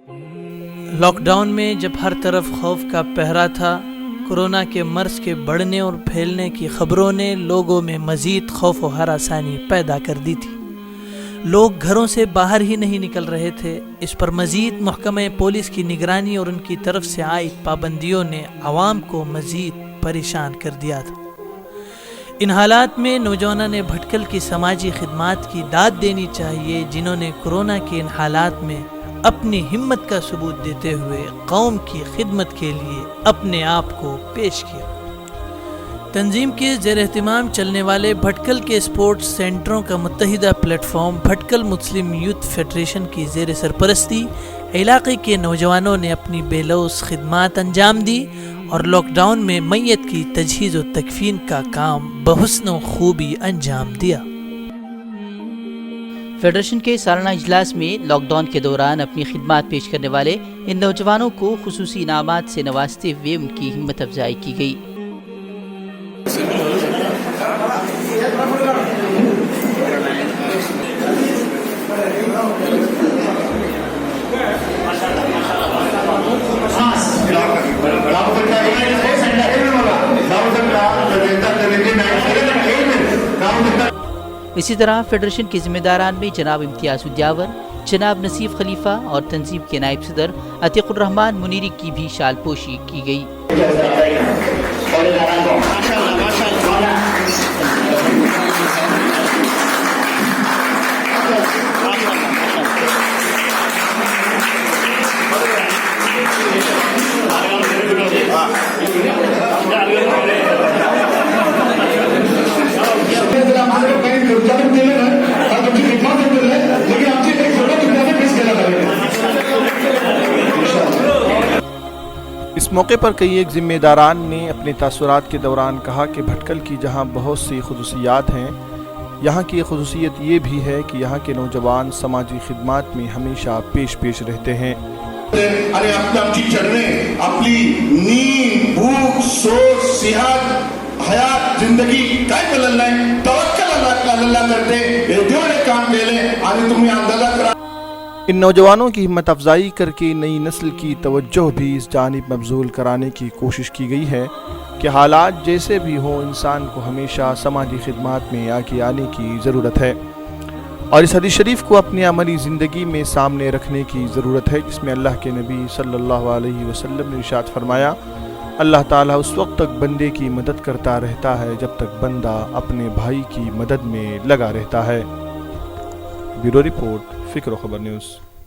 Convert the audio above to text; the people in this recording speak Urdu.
لاک ڈاؤن میں جب ہر طرف خوف کا پہرا تھا، کورونا کے مرض کے بڑھنے اور پھیلنے کی خبروں نے لوگوں میں مزید خوف و ہراسانی پیدا کر دی تھی۔ لوگ گھروں سے باہر ہی نہیں نکل رہے تھے۔ اس پر مزید محکمہ پولیس کی نگرانی اور ان کی طرف سے عائد پابندیوں نے عوام کو مزید پریشان کر دیا تھا۔ ان حالات میں نوجوانوں نے بھٹکل کی سماجی خدمات کی داد دینی چاہیے، جنہوں نے کورونا کے ان حالات میں اپنی ہمت کا ثبوت دیتے ہوئے قوم کی خدمت کے لیے اپنے آپ کو پیش کیا۔ تنظیم کے زیر اہتمام چلنے والے بھٹکل کے اسپورٹس سینٹروں کا متحدہ پلیٹ فارم بھٹکل مسلم یوتھ فیڈریشن کی زیر سرپرستی علاقے کے نوجوانوں نے اپنی بے لوث خدمات انجام دی اور لاک ڈاؤن میں میت کی تجہیز و تکفین کا کام بحسن و خوبی انجام دیا۔ فیڈریشن کے سالانہ اجلاس میں لاک ڈاؤن کے دوران اپنی خدمات پیش کرنے والے ان نوجوانوں کو خصوصی انعامات سے نوازتے ہوئے ان کی ہمت افزائی کی گئی۔ اسی طرح فیڈریشن کے ذمہ داران میں جناب امتیاز الدیاور، جناب نصیف خلیفہ اور تنظیم کے نائب صدر عتیق الرحمان منیری کی بھی شال پوشی کی گئی۔ اس موقع پر کئی ایک ذمہ داران نے اپنے تاثرات کے دوران کہا کہ بھٹکل کی جہاں بہت سی خصوصیات ہیں، یہاں کی خصوصیت یہ بھی ہے کہ یہاں کے نوجوان سماجی خدمات میں ہمیشہ پیش رہتے ہیں۔ ارے اپنی چڑھنے، اپنی نیند، بھوک، سوچ، صحت، حیات، زندگی کائے کل اللہ توکل اللہ کرتے دیونے کام کہلے آنے تمہیں اندازہ کرا۔ ان نوجوانوں کی ہمت افزائی کر کے نئی نسل کی توجہ بھی اس جانب مبذول کرانے کی کوشش کی گئی ہے کہ حالات جیسے بھی ہوں، انسان کو ہمیشہ سماجی خدمات میں آگے آنے کی ضرورت ہے اور اس حدیث شریف کو اپنی عملی زندگی میں سامنے رکھنے کی ضرورت ہے، جس میں اللہ کے نبی صلی اللہ علیہ وسلم نے ارشاد فرمایا، اللہ تعالیٰ اس وقت تک بندے کی مدد کرتا رہتا ہے جب تک بندہ اپنے بھائی کی مدد میں لگا رہتا ہے۔ بیورو رپورٹ، فکر و خبر نیوز۔